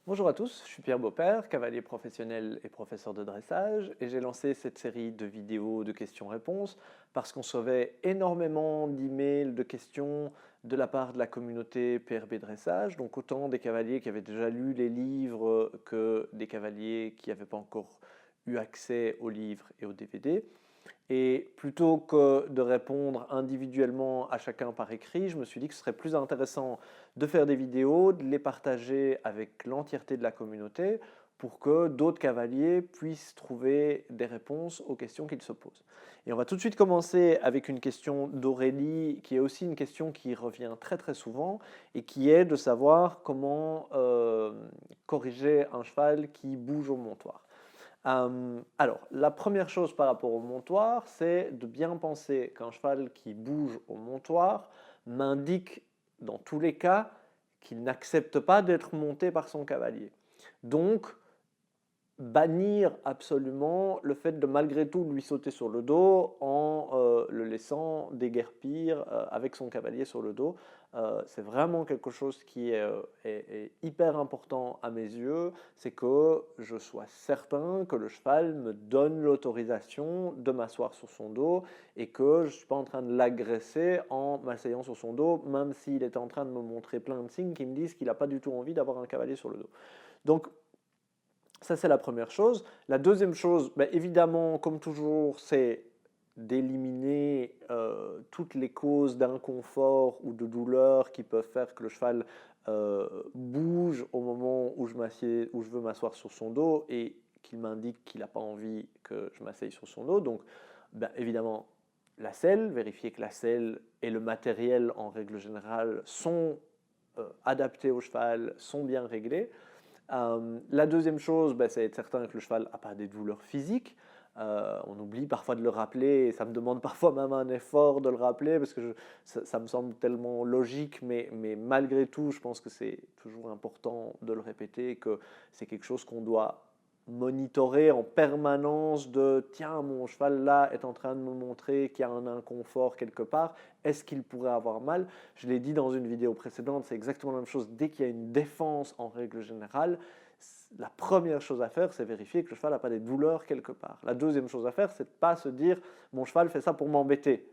Bonjour à tous, je suis Pierre Beaupère, cavalier professionnel et professeur de dressage, et j'ai lancé cette série de vidéos de questions-réponses parce qu'on recevait énormément d'emails, de questions de la part de la communauté PRB Dressage, donc autant des cavaliers qui avaient déjà lu les livres que des cavaliers qui n'avaient pas encore eu accès aux livres et aux DVD. Et plutôt que de répondre individuellement à chacun par écrit, je me suis dit que ce serait plus intéressant de faire des vidéos, de les partager avec l'entièreté de la communauté pour que d'autres cavaliers puissent trouver des réponses aux questions qu'ils se posent. Et on va tout de suite commencer avec une question d'Aurélie, qui est aussi une question qui revient très très souvent et qui est de savoir comment corriger un cheval qui bouge au montoir. Alors, la première chose par rapport au montoir, c'est de bien penser qu'un cheval qui bouge au montoir m'indique dans tous les cas qu'il n'accepte pas d'être monté par son cavalier. Donc, bannir absolument le fait de malgré tout lui sauter sur le dos en le laissant déguerpir avec son cavalier sur le dos. C'est vraiment quelque chose qui est hyper important à mes yeux, c'est que je sois certain que le cheval me donne l'autorisation de m'asseoir sur son dos et que je ne suis pas en train de l'agresser en m'asseyant sur son dos, même s'il est en train de me montrer plein de signes qui me disent qu'il n'a pas du tout envie d'avoir un cavalier sur le dos. Donc, ça, c'est la première chose. La deuxième chose, ben, évidemment, comme toujours, c'est d'éliminer toutes les causes d'inconfort ou de douleur qui peuvent faire que le cheval bouge au moment où où je veux m'asseoir sur son dos et qu'il m'indique qu'il n'a pas envie que je m'asseye sur son dos. Donc, ben, évidemment, la selle, vérifier que la selle et le matériel en règle générale sont adaptés au cheval, sont bien réglés. La deuxième chose, ben, c'est être certain que le cheval n'a pas des douleurs physiques. On oublie parfois de le rappeler, et ça me demande parfois même un effort de le rappeler, parce que ça me semble tellement logique, mais malgré tout, je pense que c'est toujours important de le répéter, que c'est quelque chose qu'on doit monitorer en permanence de tiens, mon cheval là est en train de me montrer qu'il y a un inconfort quelque part, est-ce qu'il pourrait avoir mal? Je l'ai dit dans une vidéo précédente, c'est exactement la même chose. Dès qu'il y a une défense en règle générale, la première chose à faire, c'est vérifier que le cheval n'a pas des douleurs quelque part. La deuxième chose à faire, c'est de ne pas se dire mon cheval fait ça pour m'embêter.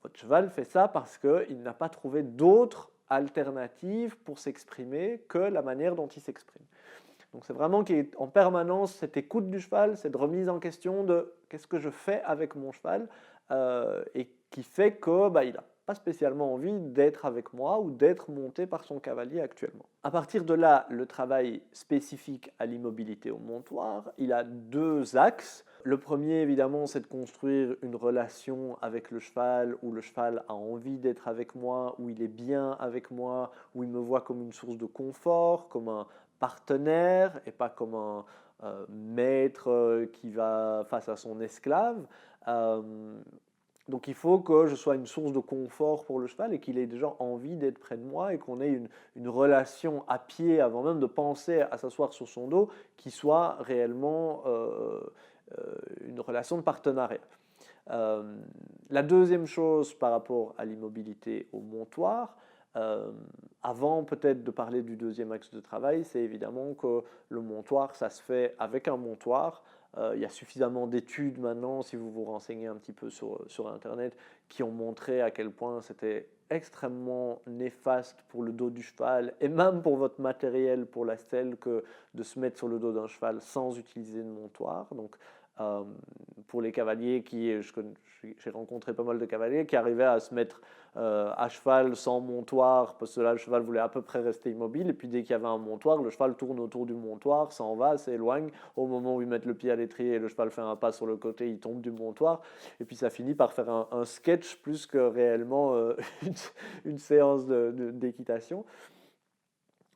Votre cheval fait ça parce qu'il n'a pas trouvé d'autres alternatives pour s'exprimer que la manière dont il s'exprime. Donc c'est vraiment qu'il est en permanence cette écoute du cheval, cette remise en question de qu'est-ce que je fais avec mon cheval et qui fait que il n'a pas spécialement envie d'être avec moi ou d'être monté par son cavalier actuellement. À partir de là, le travail spécifique à l'immobilité au montoir, il a deux axes. Le premier, évidemment, c'est de construire une relation avec le cheval où le cheval a envie d'être avec moi, où il est bien avec moi, où il me voit comme une source de confort, comme un partenaire et pas comme un maître qui va face à son esclave. Donc il faut que je sois une source de confort pour le cheval et qu'il ait déjà envie d'être près de moi et qu'on ait une relation à pied avant même de penser à s'asseoir sur son dos qui soit réellement une relation de partenariat. La deuxième chose par rapport à l'immobilité au montoir, avant peut-être de parler du deuxième axe de travail, c'est évidemment que le montoir, ça se fait avec un montoir. Il y a suffisamment d'études maintenant, si vous vous renseignez un petit peu sur Internet, qui ont montré à quel point c'était extrêmement néfaste pour le dos du cheval et même pour votre matériel, pour la selle, que de se mettre sur le dos d'un cheval sans utiliser de montoir. Donc, pour les cavaliers j'ai rencontré pas mal de cavaliers qui arrivaient à se mettre à cheval sans montoir parce que là le cheval voulait à peu près rester immobile et puis dès qu'il y avait un montoir, le cheval tourne autour du montoir, s'en va, s'éloigne. Au moment où ils mettent le pied à l'étrier, le cheval fait un pas sur le côté, il tombe du montoir et puis ça finit par faire un sketch plus que réellement une séance d'équitation.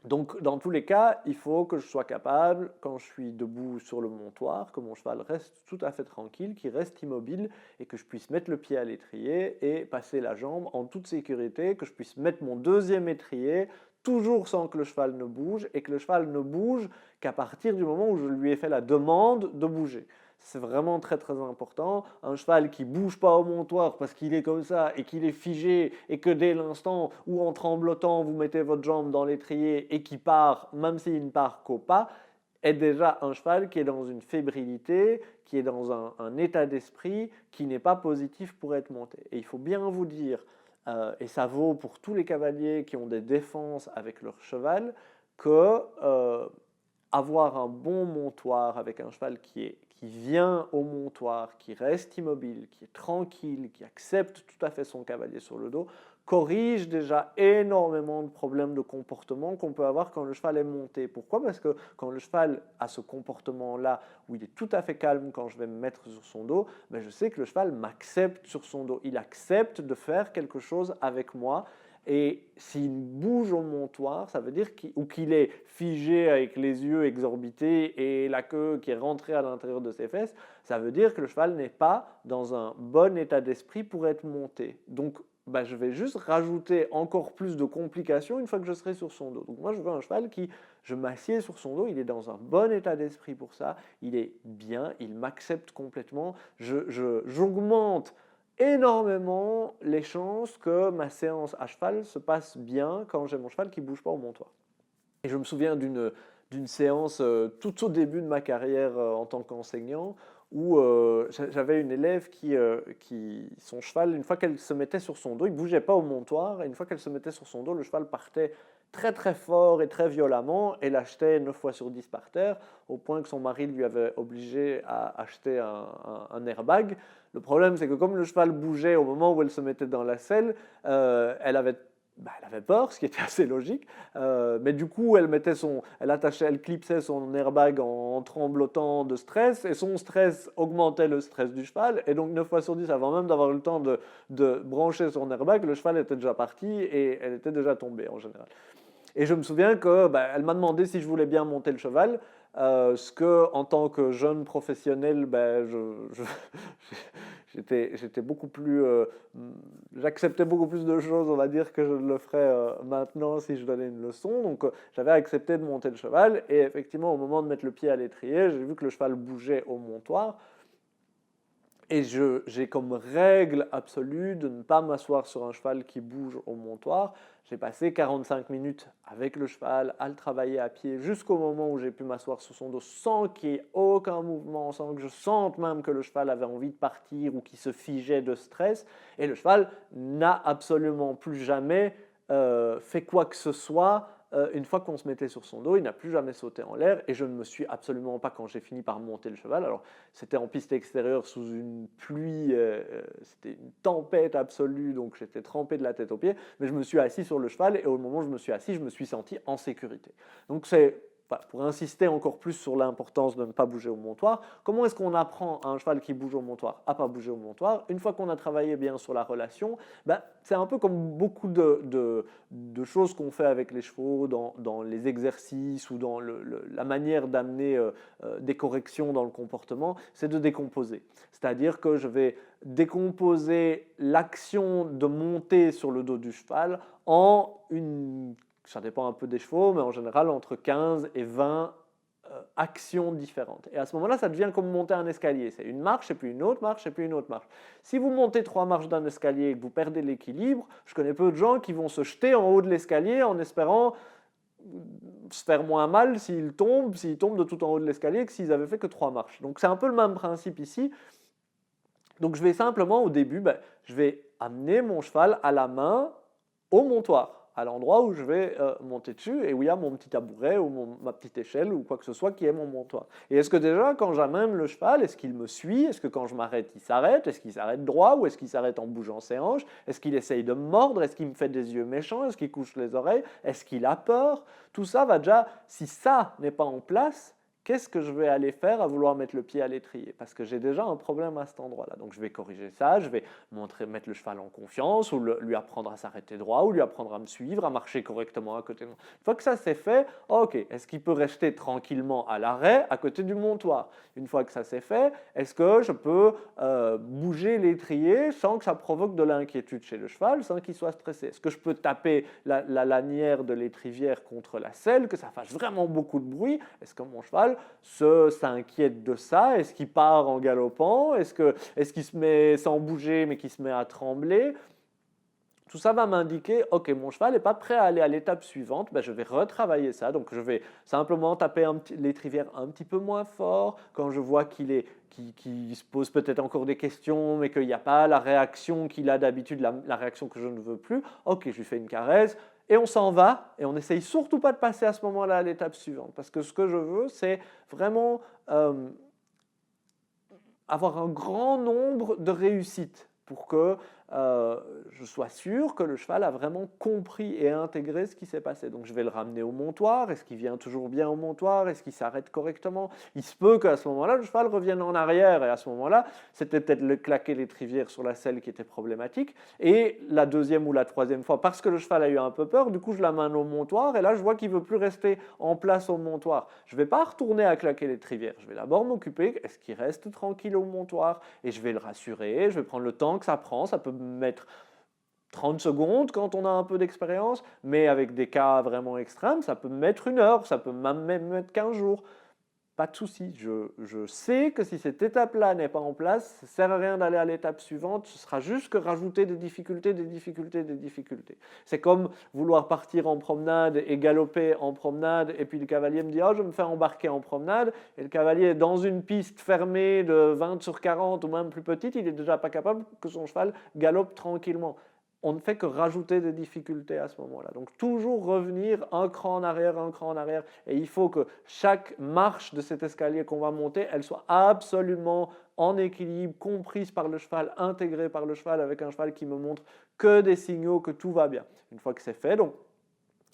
Donc, dans tous les cas, il faut que je sois capable, quand je suis debout sur le montoir, que mon cheval reste tout à fait tranquille, qu'il reste immobile et que je puisse mettre le pied à l'étrier et passer la jambe en toute sécurité, que je puisse mettre mon deuxième étrier, toujours sans que le cheval ne bouge et que le cheval ne bouge qu'à partir du moment où je lui ai fait la demande de bouger. C'est vraiment très très important. Un cheval qui bouge pas au montoir parce qu'il est comme ça et qu'il est figé et que dès l'instant où en tremblotant vous mettez votre jambe dans l'étrier et qui part, même s'il ne part qu'au pas, est déjà un cheval qui est dans une fébrilité, qui est dans un état d'esprit qui n'est pas positif pour être monté. Et il faut bien vous dire, et ça vaut pour tous les cavaliers qui ont des défenses avec leur cheval, que avoir un bon montoir avec un cheval qui vient au montoir, qui reste immobile, qui est tranquille, qui accepte tout à fait son cavalier sur le dos, corrige déjà énormément de problèmes de comportement qu'on peut avoir quand le cheval est monté. Pourquoi? Parce que quand le cheval a ce comportement-là, où il est tout à fait calme quand je vais me mettre sur son dos, ben je sais que le cheval m'accepte sur son dos. Il accepte de faire quelque chose avec moi. Et s'il bouge au montoir, ça veut dire qu'il est figé avec les yeux exorbités et la queue qui est rentrée à l'intérieur de ses fesses, ça veut dire que le cheval n'est pas dans un bon état d'esprit pour être monté. Donc, bah, je vais juste rajouter encore plus de complications une fois que je serai sur son dos. Donc moi, je veux un cheval qui, je m'assieds sur son dos, il est dans un bon état d'esprit pour ça, il est bien, il m'accepte complètement, j'augmente énormément les chances que ma séance à cheval se passe bien quand j'ai mon cheval qui ne bouge pas au montoir. Et je me souviens d'une séance tout au début de ma carrière en tant qu'enseignant où j'avais une élève son cheval, une fois qu'elle se mettait sur son dos, il ne bougeait pas au montoir, et une fois qu'elle se mettait sur son dos, le cheval partait très très fort et très violemment et l'achetait 9 fois sur 10 par terre, au point que son mari lui avait obligé à acheter un airbag. Le problème, c'est que comme le cheval bougeait au moment où elle se mettait dans la selle, elle avait peur, ce qui était assez logique, mais du coup, elle clipsait son airbag en tremblotant de stress, et son stress augmentait le stress du cheval, et donc 9 fois sur 10, avant même d'avoir eu le temps de brancher son airbag, le cheval était déjà parti et elle était déjà tombée en général. Et je me souviens qu'elle m'a demandé si je voulais bien monter le cheval, ce que, en tant que jeune professionnel, j'étais beaucoup plus, j'acceptais beaucoup plus de choses, on va dire, que je ne le ferais maintenant si je donnais une leçon. Donc, j'avais accepté de monter le cheval, et effectivement, au moment de mettre le pied à l'étrier, j'ai vu que le cheval bougeait au montoir. Et j'ai comme règle absolue de ne pas m'asseoir sur un cheval qui bouge au montoir. J'ai passé 45 minutes avec le cheval à le travailler à pied jusqu'au moment où j'ai pu m'asseoir sur son dos sans qu'il y ait aucun mouvement, sans que je sente même que le cheval avait envie de partir ou qu'il se figeait de stress. Et le cheval n'a absolument plus jamais fait quoi que ce soit. Une fois qu'on se mettait sur son dos, il n'a plus jamais sauté en l'air, et je ne me suis absolument pas, quand j'ai fini par monter le cheval, alors c'était en piste extérieure sous une pluie, c'était une tempête absolue, donc j'étais trempé de la tête aux pieds, mais je me suis assis sur le cheval, et au moment où je me suis assis, je me suis senti en sécurité. Donc c'est pour insister encore plus sur l'importance de ne pas bouger au montoir. Comment est-ce qu'on apprend à un cheval qui bouge au montoir à ne pas bouger au montoir? Une fois qu'on a travaillé bien sur la relation, c'est un peu comme beaucoup de choses qu'on fait avec les chevaux dans les exercices ou dans la manière d'amener des corrections dans le comportement, c'est de décomposer. C'est-à-dire que je vais décomposer l'action de monter sur le dos du cheval en ça dépend un peu des chevaux, mais en général entre 15 et 20 actions différentes. Et à ce moment-là, ça devient comme monter un escalier. C'est une marche, et puis une autre marche, et puis une autre marche. Si vous montez 3 marches d'un escalier et que vous perdez l'équilibre, je connais peu de gens qui vont se jeter en haut de l'escalier en espérant se faire moins mal s'ils tombent de tout en haut de l'escalier que s'ils avaient fait que 3 marches. Donc c'est un peu le même principe ici. Donc je vais simplement, au début, je vais amener mon cheval à la main au montoir, à l'endroit où je vais monter dessus et où il y a mon petit tabouret ou ma petite échelle ou quoi que ce soit qui est mon montoir. Et est-ce que déjà, quand j'amène le cheval, est-ce qu'il me suit? Est-ce que quand je m'arrête, il s'arrête? Est-ce qu'il s'arrête droit ou est-ce qu'il s'arrête en bougeant ses hanches? Est-ce qu'il essaye de me mordre? Est-ce qu'il me fait des yeux méchants? Est-ce qu'il couche les oreilles? Est-ce qu'il a peur? Tout ça va déjà, si ça n'est pas en place, qu'est-ce que je vais aller faire à vouloir mettre le pied à l'étrier? Parce que j'ai déjà un problème à cet endroit-là. Donc je vais corriger ça, je vais mettre le cheval en confiance, ou lui apprendre à s'arrêter droit, ou lui apprendre à me suivre, à marcher correctement à côté de moi. Une fois que ça c'est fait, ok, est-ce qu'il peut rester tranquillement à l'arrêt à côté du montoir? Une fois que ça c'est fait, est-ce que je peux bouger l'étrier sans que ça provoque de l'inquiétude chez le cheval, sans qu'il soit stressé? Est-ce que je peux taper la lanière de l'étrivière contre la selle, que ça fasse vraiment beaucoup de bruit? Est-ce que mon cheval cheval s'inquiète de ça? Est-ce qu'il part en galopant? Est-ce qu'il se met sans bouger mais qu'il se met à trembler? Tout ça va m'indiquer, ok, mon cheval n'est pas prêt à aller à l'étape suivante, ben, je vais retravailler ça. Donc je vais simplement taper l'étrivière un petit peu moins fort quand je vois qu'il se pose peut-être encore des questions, mais qu'il n'y a pas la réaction qu'il a d'habitude, la réaction que je ne veux plus. Ok, je lui fais une caresse et on s'en va et on n'essaye surtout pas de passer à ce moment-là à l'étape suivante. Parce que ce que je veux, c'est vraiment avoir un grand nombre de réussites pour que je sois sûr que le cheval a vraiment compris et intégré ce qui s'est passé. Donc je vais le ramener au montoir. Est-ce qu'il vient toujours bien au montoir? Est-ce qu'il s'arrête correctement? Il se peut qu'à ce moment-là, le cheval revienne en arrière. Et à ce moment-là, c'était peut-être le claquer l'étrivière sur la selle qui était problématique. Et la deuxième ou la troisième fois, parce que le cheval a eu un peu peur, du coup je l'amène au montoir. Et là, je vois qu'il ne veut plus rester en place au montoir. Je ne vais pas retourner à claquer l'étrivière. Je vais d'abord m'occuper, est-ce qu'il reste tranquille au montoir? Et je vais le rassurer. Je vais prendre le temps que ça prend. Ça peut mettre 30 secondes quand on a un peu d'expérience, mais avec des cas vraiment extrêmes, ça peut mettre 1 heure, ça peut même mettre 15 jours. Pas de souci, je sais que si cette étape-là n'est pas en place, ça ne sert à rien d'aller à l'étape suivante, ce sera juste que rajouter des difficultés, des difficultés, des difficultés. C'est comme vouloir partir en promenade et galoper en promenade, et puis le cavalier me dit « Oh, je vais me faire embarquer en promenade », et le cavalier est dans une piste fermée de 20 sur 40 ou même plus petite, il n'est déjà pas capable que son cheval galope tranquillement. On ne fait que rajouter des difficultés à ce moment-là. Donc toujours revenir un cran en arrière, un cran en arrière. Et il faut que chaque marche de cet escalier qu'on va monter, elle soit absolument en équilibre, comprise par le cheval, intégrée par le cheval, avec un cheval qui me montre que des signaux que tout va bien. Une fois que c'est fait, donc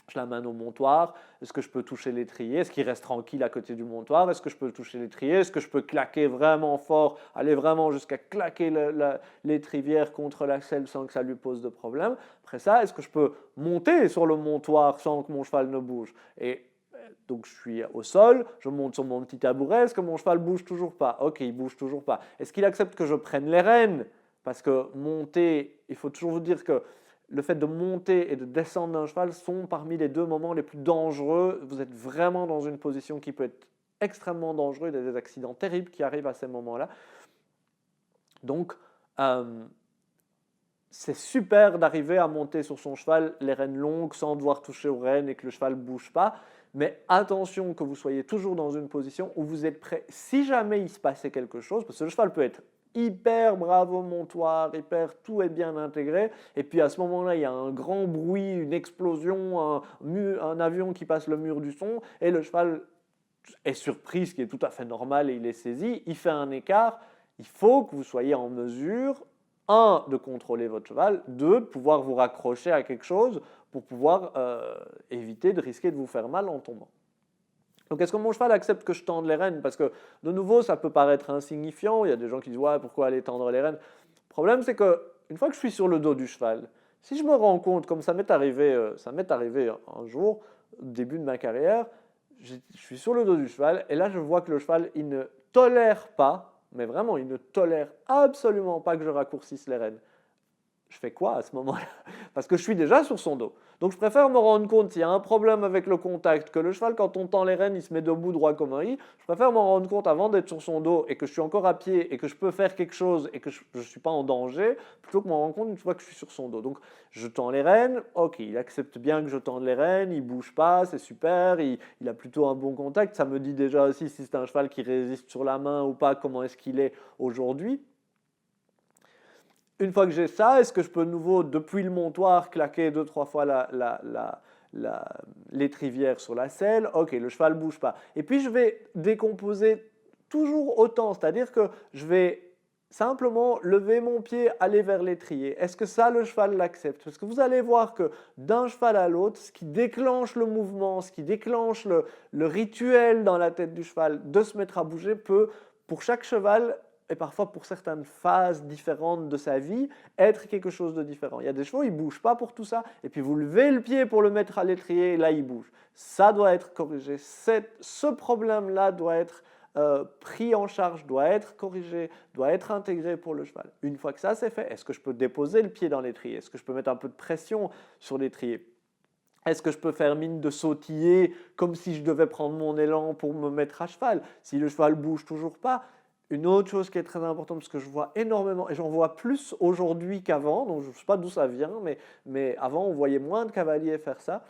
je l'amène au montoir. Est-ce que je peux toucher l'étrier? Est-ce qu'il reste tranquille à côté du montoir? Est-ce que je peux toucher l'étrier? Est-ce que je peux claquer vraiment fort, aller vraiment jusqu'à claquer l'étrivière contre la selle sans que ça lui pose de problème? Après ça, est-ce que je peux monter sur le montoir sans que mon cheval ne bouge? Et donc je suis au sol, je monte sur mon petit tabouret. Est-ce que mon cheval bouge toujours pas? Ok, il bouge toujours pas. Est-ce qu'il accepte que je prenne les rênes? Parce que monter, il faut toujours vous dire que le fait de monter et de descendre d'un cheval sont parmi les 2 moments les plus dangereux. Vous êtes vraiment dans une position qui peut être extrêmement dangereuse. Il y a des accidents terribles qui arrivent à ces moments-là. Donc, c'est super d'arriver à monter sur son cheval les rênes longues sans devoir toucher aux rênes et que le cheval ne bouge pas. Mais attention que vous soyez toujours dans une position où vous êtes prêt. Si jamais il se passait quelque chose, parce que le cheval peut être hyper bravo montoir, tout est bien intégré. Et puis à ce moment-là, il y a un grand bruit, une explosion, un avion qui passe le mur du son, et le cheval est surpris, ce qui est tout à fait normal, et il est saisi, il fait un écart. Il faut que vous soyez en mesure, 1, de contrôler votre cheval, 2, de pouvoir vous raccrocher à quelque chose pour pouvoir éviter de risquer de vous faire mal en tombant. Donc, est-ce que mon cheval accepte que je tende les rênes? Parce que, de nouveau, ça peut paraître insignifiant. Il y a des gens qui disent « Ouais, pourquoi aller tendre les rênes ?» Le problème, c'est qu'une fois que je suis sur le dos du cheval, si je me rends compte, comme ça m'est arrivé un jour, au début de ma carrière, je suis sur le dos du cheval et là, je vois que le cheval, il ne tolère pas, mais vraiment, il ne tolère absolument pas que je raccourcisse les rênes. Je fais quoi à ce moment-là? Parce que je suis déjà sur son dos. Donc je préfère me rendre compte s'il y a un problème avec le contact, que le cheval, quand on tend les rênes, il se met debout droit comme un i. Je préfère m'en rendre compte avant d'être sur son dos et que je suis encore à pied et que je peux faire quelque chose et que je ne suis pas en danger, plutôt que m'en rendre compte une fois que je suis sur son dos. Donc je tends les rênes, ok, il accepte bien que je tende les rênes, il ne bouge pas, c'est super, il a plutôt un bon contact. Ça me dit déjà aussi si c'est un cheval qui résiste sur la main ou pas, comment est-ce qu'il est aujourd'hui. Une fois que j'ai ça, est-ce que je peux de nouveau, depuis le montoir, claquer 2-3 fois l'étrivière sur la selle? Ok, le cheval ne bouge pas. Et puis je vais décomposer toujours autant, c'est-à-dire que je vais simplement lever mon pied, aller vers l'étrier. Est-ce que ça, le cheval l'accepte? Parce que vous allez voir que d'un cheval à l'autre, ce qui déclenche le mouvement, ce qui déclenche le rituel dans la tête du cheval de se mettre à bouger peut, pour chaque cheval, et parfois pour certaines phases différentes de sa vie, être quelque chose de différent. Il y a des chevaux, ils ne bougent pas pour tout ça, et puis vous levez le pied pour le mettre à l'étrier, et là, il bouge. Ça doit être corrigé. Ce problème-là doit être pris en charge, doit être corrigé, doit être intégré pour le cheval. Une fois que ça, c'est fait, est-ce que je peux déposer le pied dans l'étrier? Est-ce que je peux mettre un peu de pression sur l'étrier? Est-ce que je peux faire mine de sautiller comme si je devais prendre mon élan pour me mettre à cheval? Si le cheval bouge toujours pas. Une autre chose qui est très importante, parce que je vois énormément, et j'en vois plus aujourd'hui qu'avant, donc je ne sais pas d'où ça vient, mais avant on voyait moins de cavaliers faire ça.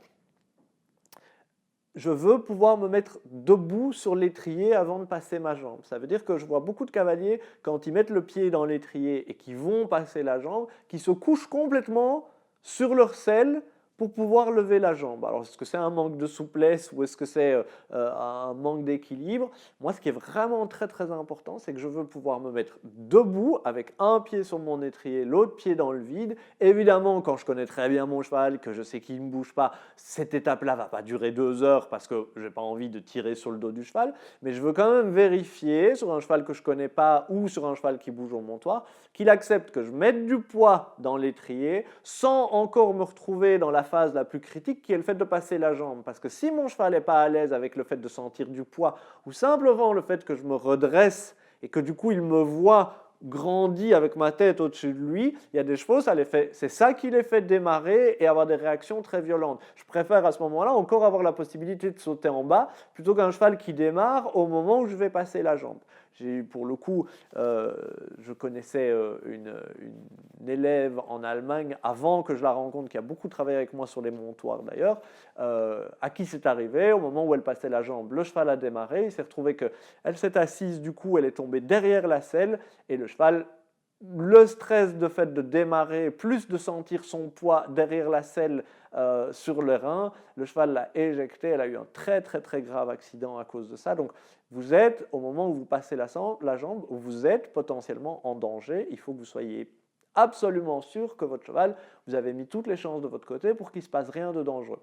Je veux pouvoir me mettre debout sur l'étrier avant de passer ma jambe. Ça veut dire que je vois beaucoup de cavaliers, quand ils mettent le pied dans l'étrier et qu'ils vont passer la jambe, qui se couchent complètement sur leur selle pour pouvoir lever la jambe. Alors, est-ce que c'est un manque de souplesse ou est-ce que c'est un manque d'équilibre? Moi, ce qui est vraiment très très important, c'est que je veux pouvoir me mettre debout avec un pied sur mon étrier, l'autre pied dans le vide. Évidemment, quand je connais très bien mon cheval, que je sais qu'il ne bouge pas, cette étape-là ne va pas durer 2 heures parce que je n'ai pas envie de tirer sur le dos du cheval, mais je veux quand même vérifier sur un cheval que je ne connais pas ou sur un cheval qui bouge au montoir, qu'il accepte que je mette du poids dans l'étrier sans encore me retrouver dans la phase la plus critique qui est le fait de passer la jambe. Parce que si mon cheval n'est pas à l'aise avec le fait de sentir du poids ou simplement le fait que je me redresse et que du coup il me voit grandi avec ma tête au-dessus de lui, il y a des chevaux, c'est ça qui les fait démarrer et avoir des réactions très violentes. Je préfère à ce moment-là encore avoir la possibilité de sauter en bas plutôt qu'un cheval qui démarre au moment où je vais passer la jambe. J'ai eu pour le coup, je connaissais une élève en Allemagne avant que je la rencontre, qui a beaucoup travaillé avec moi sur les montoirs d'ailleurs, à qui c'est arrivé, au moment où elle passait la jambe, le cheval a démarré, il s'est retrouvé qu'elle s'est assise, du coup elle est tombée derrière la selle et le cheval, le stress de fait de démarrer, plus de sentir son poids derrière la selle sur le rein, le cheval l'a éjecté, elle a eu un très très très grave accident à cause de ça. Donc vous êtes, au moment où vous passez la jambe, vous êtes potentiellement en danger, il faut que vous soyez absolument sûr que votre cheval, vous avez mis toutes les chances de votre côté pour qu'il ne se passe rien de dangereux.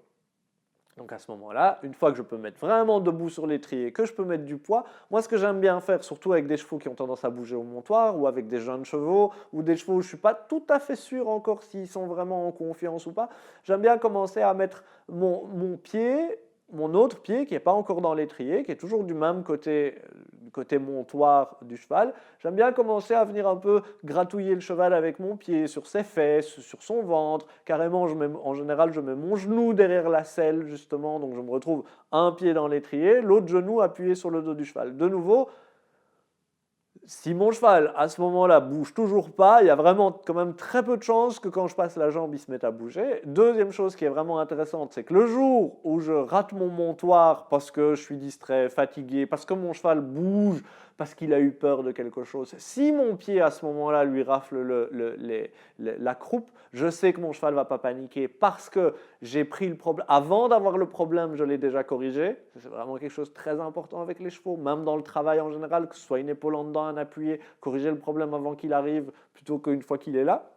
Donc à ce moment-là, une fois que je peux mettre vraiment debout sur l'étrier, que je peux mettre du poids, moi ce que j'aime bien faire, surtout avec des chevaux qui ont tendance à bouger au montoir, ou avec des jeunes chevaux, ou des chevaux où je ne suis pas tout à fait sûr encore s'ils sont vraiment en confiance ou pas, j'aime bien commencer à mettre mon pied, mon autre pied qui n'est pas encore dans l'étrier, qui est toujours du même côté montoir du cheval, j'aime bien commencer à venir un peu gratouiller le cheval avec mon pied sur ses fesses, sur son ventre. Carrément, en général, je mets mon genou derrière la selle, justement, donc je me retrouve un pied dans l'étrier, l'autre genou appuyé sur le dos du cheval. De nouveau, si mon cheval, à ce moment-là, bouge toujours pas, il y a vraiment quand même très peu de chances que quand je passe la jambe, il se mette à bouger. Deuxième chose qui est vraiment intéressante, c'est que le jour où je rate mon montoir parce que je suis distrait, fatigué, parce que mon cheval bouge, parce qu'il a eu peur de quelque chose, si mon pied à ce moment-là lui rafle la croupe, je sais que mon cheval ne va pas paniquer parce que j'ai pris le problème. Avant d'avoir le problème, je l'ai déjà corrigé. C'est vraiment quelque chose de très important avec les chevaux, même dans le travail en général, que ce soit une épaule en dedans, un appuyé, corriger le problème avant qu'il arrive plutôt qu'une fois qu'il est là.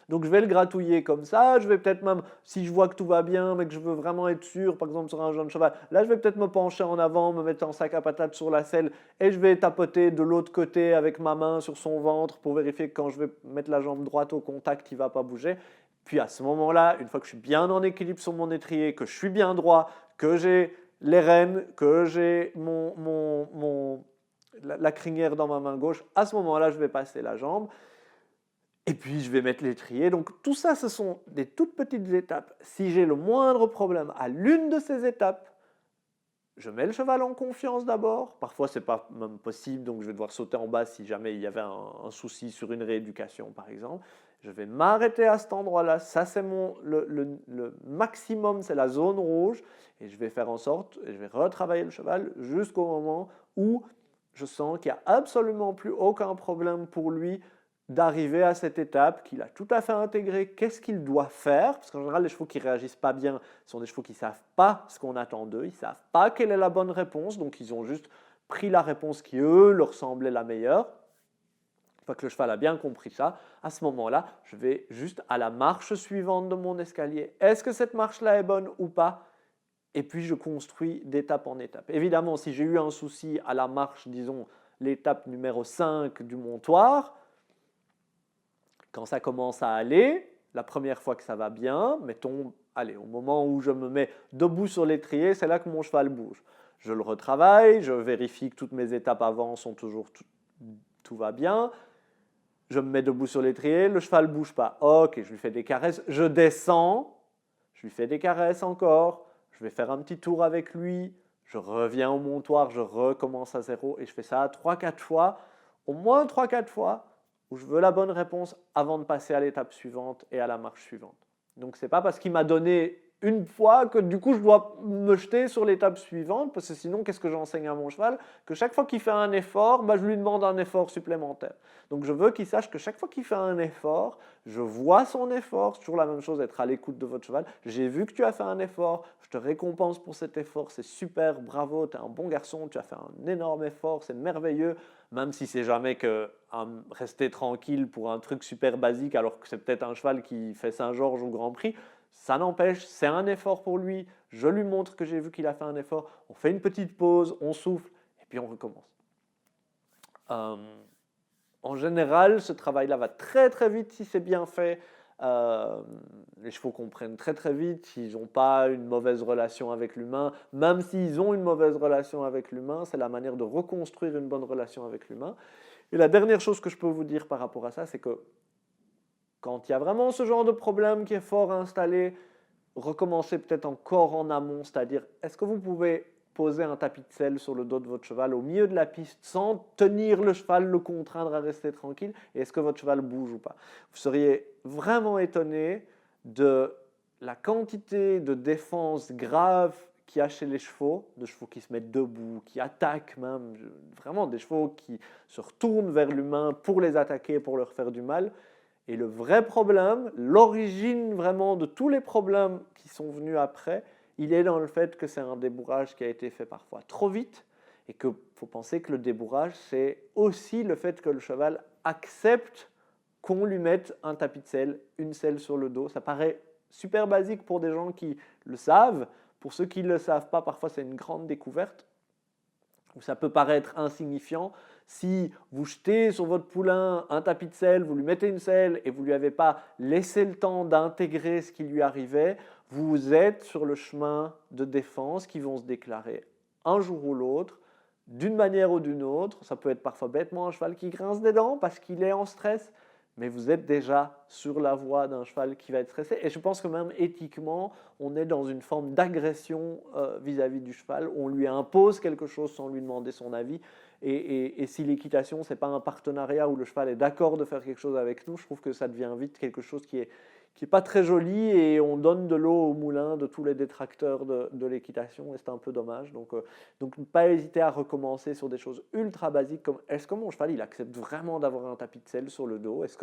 Donc je vais le gratouiller comme ça, je vais peut-être même, si je vois que tout va bien, mais que je veux vraiment être sûr, par exemple sur un jeune cheval, là je vais peut-être me pencher en avant, me mettre en sac à patates sur la selle et je vais tapoter de l'autre côté avec ma main sur son ventre pour vérifier que quand je vais mettre la jambe droite au contact, il ne va pas bouger. Puis à ce moment-là, une fois que je suis bien en équilibre sur mon étrier, que je suis bien droit, que j'ai les rênes, que j'ai la crinière dans ma main gauche, à ce moment-là, je vais passer la jambe. Et puis, je vais mettre l'étrier. Donc, tout ça, ce sont des toutes petites étapes. Si j'ai le moindre problème à l'une de ces étapes, je mets le cheval en confiance d'abord. Parfois, ce n'est pas même possible, donc je vais devoir sauter en bas si jamais il y avait un souci sur une rééducation, par exemple. Je vais m'arrêter à cet endroit-là. Ça, c'est le maximum, c'est la zone rouge. Et je vais faire en sorte, et je vais retravailler le cheval jusqu'au moment où je sens qu'il n'y a absolument plus aucun problème pour lui d'arriver à cette étape, qu'il a tout à fait intégré, qu'est-ce qu'il doit faire, parce qu'en général, les chevaux qui ne réagissent pas bien sont des chevaux qui ne savent pas ce qu'on attend d'eux, ils ne savent pas quelle est la bonne réponse, donc ils ont juste pris la réponse qui, eux, leur semblait la meilleure. Une fois que le cheval a bien compris ça, à ce moment-là, je vais juste à la marche suivante de mon escalier. Est-ce que cette marche-là est bonne ou pas? Et puis, je construis d'étape en étape. Évidemment, si j'ai eu un souci à la marche, disons, l'étape numéro 5 du montoir, quand ça commence à aller, la première fois que ça va bien, mettons, allez, au moment où je me mets debout sur l'étrier, c'est là que mon cheval bouge. Je le retravaille, je vérifie que toutes mes étapes avant sont toujours, tout va bien. Je me mets debout sur l'étrier, le cheval ne bouge pas. Ok, je lui fais des caresses, je descends, je lui fais des caresses encore, je vais faire un petit tour avec lui, je reviens au montoir, je recommence à zéro et je fais ça 3-4 fois, au moins 3-4 fois, où je veux la bonne réponse avant de passer à l'étape suivante et à la marche suivante. Donc ce n'est pas parce qu'il m'a donné une fois que du coup je dois me jeter sur l'étape suivante, parce que sinon qu'est-ce que j'enseigne à mon cheval? Que chaque fois qu'il fait un effort, je lui demande un effort supplémentaire. Donc je veux qu'il sache que chaque fois qu'il fait un effort, je vois son effort, c'est toujours la même chose, être à l'écoute de votre cheval. J'ai vu que tu as fait un effort, je te récompense pour cet effort, c'est super, bravo, tu es un bon garçon, tu as fait un énorme effort, c'est merveilleux, même si c'est jamais que rester tranquille pour un truc super basique alors que c'est peut-être un cheval qui fait Saint-Georges au Grand Prix. Ça n'empêche, c'est un effort pour lui, je lui montre que j'ai vu qu'il a fait un effort, on fait une petite pause, on souffle et puis on recommence. En général, ce travail-là va très très vite si c'est bien fait. Les chevaux comprennent très très vite s'ils n'ont pas une mauvaise relation avec l'humain. Même s'ils ont une mauvaise relation avec l'humain, c'est la manière de reconstruire une bonne relation avec l'humain. Et la dernière chose que je peux vous dire par rapport à ça, c'est que quand il y a vraiment ce genre de problème qui est fort installé, recommencez peut-être encore en amont, c'est-à-dire est-ce que vous pouvez poser un tapis de selle sur le dos de votre cheval au milieu de la piste sans tenir le cheval, le contraindre à rester tranquille, et est-ce que votre cheval bouge ou pas? Vous seriez vraiment étonné de la quantité de défense grave qu'il y a chez les chevaux, de chevaux qui se mettent debout, qui attaquent même, vraiment des chevaux qui se retournent vers l'humain pour les attaquer, pour leur faire du mal. Et le vrai problème, l'origine vraiment de tous les problèmes qui sont venus après, il est dans le fait que c'est un débourrage qui a été fait parfois trop vite et qu'il faut penser que le débourrage, c'est aussi le fait que le cheval accepte qu'on lui mette un tapis de selle, une selle sur le dos. Ça paraît super basique pour des gens qui le savent. Pour ceux qui ne le savent pas, parfois c'est une grande découverte. Où ça peut paraître insignifiant. Si vous jetez sur votre poulain un tapis de selle, vous lui mettez une selle et vous ne lui avez pas laissé le temps d'intégrer ce qui lui arrivait, vous êtes sur le chemin de défense qui vont se déclarer un jour ou l'autre, d'une manière ou d'une autre. Ça peut être parfois bêtement un cheval qui grince des dents parce qu'il est en stress, mais vous êtes déjà sur la voie d'un cheval qui va être stressé. Et je pense que même éthiquement, on est dans une forme d'agression vis-à-vis du cheval. On lui impose quelque chose sans lui demander son avis. Et si l'équitation, ce n'est pas un partenariat où le cheval est d'accord de faire quelque chose avec nous, je trouve que ça devient vite quelque chose qui est pas très joli et on donne de l'eau au moulin de tous les détracteurs de l'équitation et c'est un peu dommage. Donc, pas hésiter à recommencer sur des choses ultra basiques comme est-ce que mon cheval il accepte vraiment d'avoir un tapis de selle sur le dos? Est-ce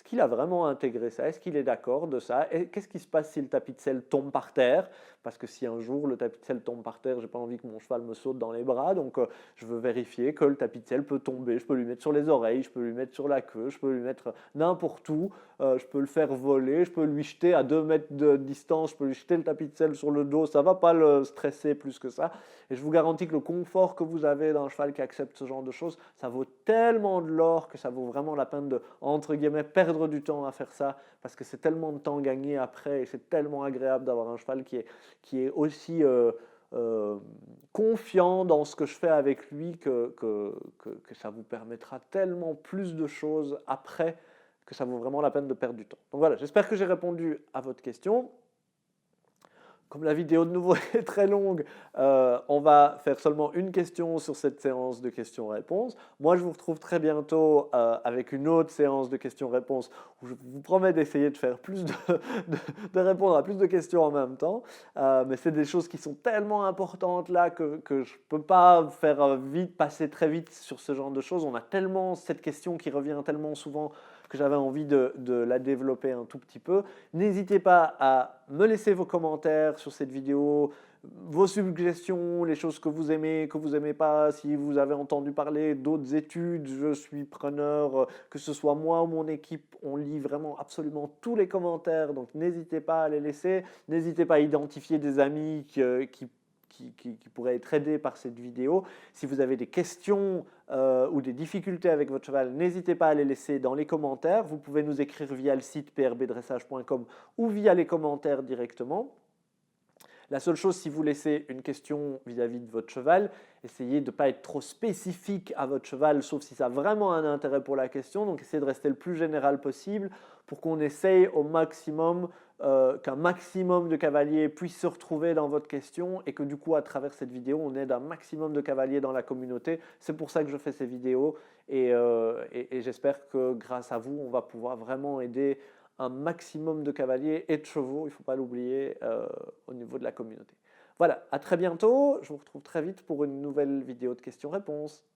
qu'il a vraiment intégré ça? Est-ce qu'il est d'accord de ça? Et qu'est-ce qui se passe si le tapis de selle tombe par terre? Parce que si un jour le tapis de selle tombe par terre, j'ai pas envie que mon cheval me saute dans les bras, donc je veux vérifier que le tapis de selle peut tomber. Je peux lui mettre sur les oreilles, je peux lui mettre sur la queue, je peux lui mettre n'importe où, je peux le faire voler, je peux lui jeter à 2 mètres de distance, je peux lui jeter le tapis de selle sur le dos, ça ne va pas le stresser plus que ça. Et je vous garantis que le confort que vous avez d'un cheval qui accepte ce genre de choses, ça vaut tellement de l'or que ça vaut vraiment la peine de, entre guillemets, perdre du temps à faire ça, parce que c'est tellement de temps gagné après et c'est tellement agréable d'avoir un cheval qui est aussi confiant dans ce que je fais avec lui que ça vous permettra tellement plus de choses après que ça vaut vraiment la peine de perdre du temps. Donc voilà, j'espère que j'ai répondu à votre question. Comme la vidéo de nouveau est très longue, on va faire seulement une question sur cette séance de questions-réponses. Moi, je vous retrouve très bientôt avec une autre séance de questions-réponses où je vous promets d'essayer de faire plus de répondre à plus de questions en même temps. Mais c'est des choses qui sont tellement importantes là que je ne peux pas faire vite, passer très vite sur ce genre de choses. On a tellement cette question qui revient tellement souvent que j'avais envie de la développer un tout petit peu. N'hésitez pas à me laisser vos commentaires sur cette vidéo, vos suggestions, les choses que vous aimez pas, si vous avez entendu parler d'autres études, je suis preneur, que ce soit moi ou mon équipe, on lit vraiment absolument tous les commentaires, donc n'hésitez pas à les laisser, n'hésitez pas à identifier des amis qui pourraient être aidés par cette vidéo. Si vous avez des questions ou des difficultés avec votre cheval, n'hésitez pas à les laisser dans les commentaires. Vous pouvez nous écrire via le site prbdressage.com ou via les commentaires directement. La seule chose, si vous laissez une question vis-à-vis de votre cheval, essayez de ne pas être trop spécifique à votre cheval, sauf si ça a vraiment un intérêt pour la question. Donc, essayez de rester le plus général possible pour qu'on essaye au maximum qu'un maximum de cavaliers puissent se retrouver dans votre question et que du coup, à travers cette vidéo, on aide un maximum de cavaliers dans la communauté. C'est pour ça que je fais ces vidéos et j'espère que grâce à vous, on va pouvoir vraiment aider un maximum de cavaliers et de chevaux, il ne faut pas l'oublier, au niveau de la communauté. Voilà, à très bientôt. Je vous retrouve très vite pour une nouvelle vidéo de questions-réponses.